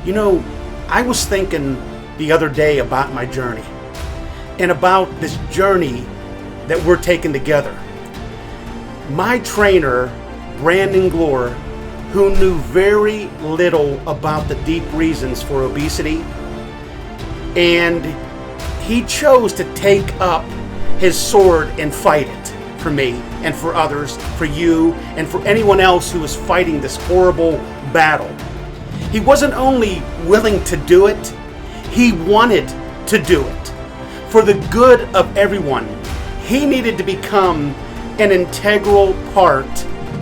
You know, I was thinking the other day about my journey and about this journey that we're taking together. My trainer, Brandon Glore, who knew very little about the deep reasons for obesity, and he chose to take up his sword and fight it for me and for others, for you and for anyone else who is fighting this horrible battle. He wasn't only willing to do it, he wanted to do it. For the good of everyone, he needed to become an integral part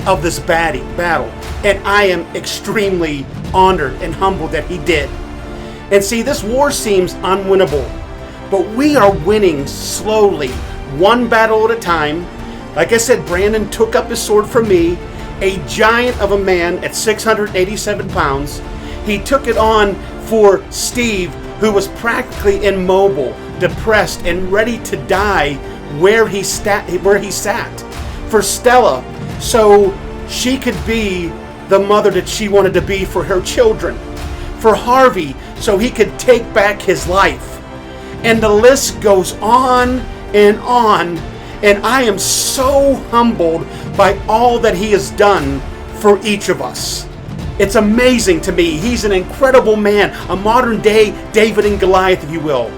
of this battle. And I am extremely honored and humbled that he did. And see, this war seems unwinnable, but we are winning slowly, one battle at a time. Like I said, Brandon took up his sword for me, a giant of a man at 687 pounds. He took it on for Steve, who was practically immobile, depressed, and ready to die where he sat. For Stella, so she could be the mother that she wanted to be for her children. For Harvey, so he could take back his life. And the list goes on, and I am so humbled by all that he has done for each of us. It's amazing to me. He's an incredible man, a modern day David and Goliath, if you will.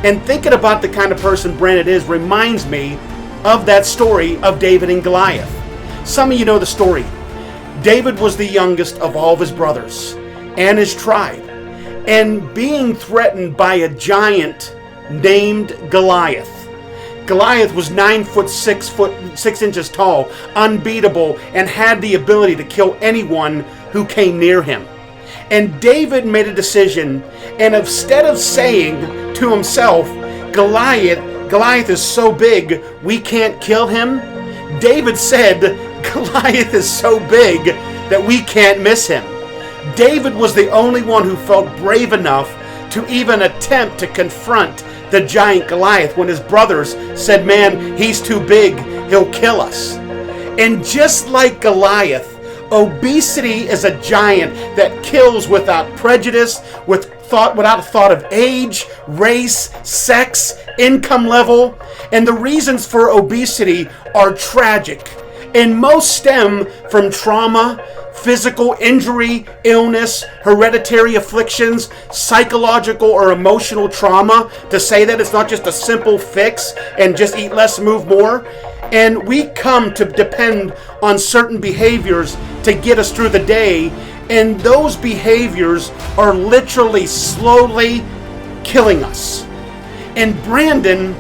And thinking about the kind of person Brandon is reminds me of that story of David and Goliath. Some of you know the story. David was the youngest of all of his brothers and his tribe, and being threatened by a giant named Goliath. Goliath was 9 foot 6 inches tall, unbeatable, and had the ability to kill anyone who came near him. And David made a decision, and instead of saying to himself, Goliath is so big, we can't kill him, David said, Goliath is so big that we can't miss him. David was the only one who felt brave enough to even attempt to confront the giant Goliath when his brothers said, man, he's too big, he'll kill us. And just like Goliath, obesity is a giant that kills without prejudice, without thought of age, race, sex, income level. And the reasons for obesity are tragic, and most stem from trauma, physical injury, illness, hereditary afflictions, psychological or emotional trauma, to say that it's not just a simple fix and just eat less, move more. And we come to depend on certain behaviors to get us through the day, and those behaviors are literally slowly killing us. And Brandon,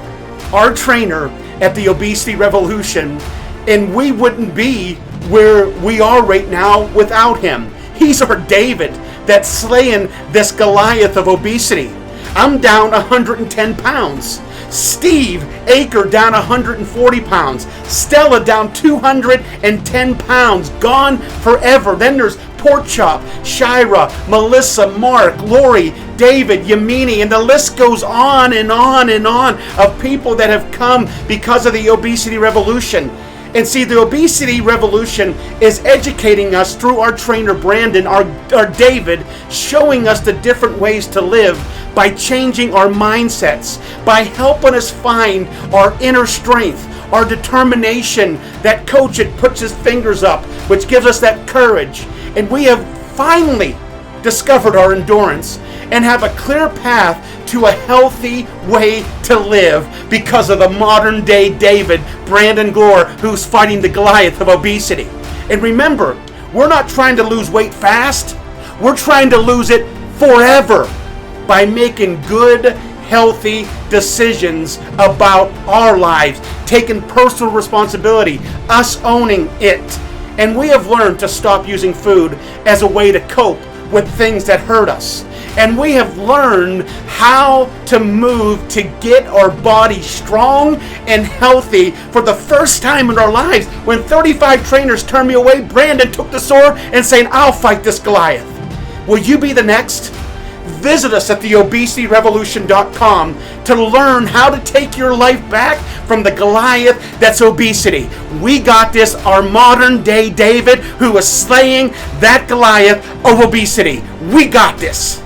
our trainer at the Obesity Revolution, and we wouldn't be where we are right now without him. He's our David that's slaying this Goliath of obesity. I'm down 110 pounds. Steve Aker down 140 pounds. Stella down 210 pounds. Gone forever. Then there's Pork Chop, Shira, Melissa, Mark, Lori, David, Yamini, and the list goes on and on and on of people that have come because of the Obesity Revolution. And see, the Obesity Revolution is educating us through our trainer Brandon, our David, showing us the different ways to live by changing our mindsets, by helping us find our inner strength, our determination. That coach that puts his fingers up, which gives us that courage. And we have finally discovered our endurance and have a clear path to a healthy way to live because of the modern day David, Brandon Glore, who's fighting the Goliath of obesity. And remember, we're not trying to lose weight fast. We're trying to lose it forever by making good, healthy decisions about our lives, taking personal responsibility, us owning it. And we have learned to stop using food as a way to cope with things that hurt us. And we have learned how to move to get our body strong and healthy for the first time in our lives. When 35 trainers turned me away, Brandon took the sword and saying, I'll fight this Goliath. Will you be the next? Visit us at theobesityrevolution.com to learn how to take your life back from the Goliath that's obesity. We got this, our modern day David, who is slaying that Goliath of obesity. We got this.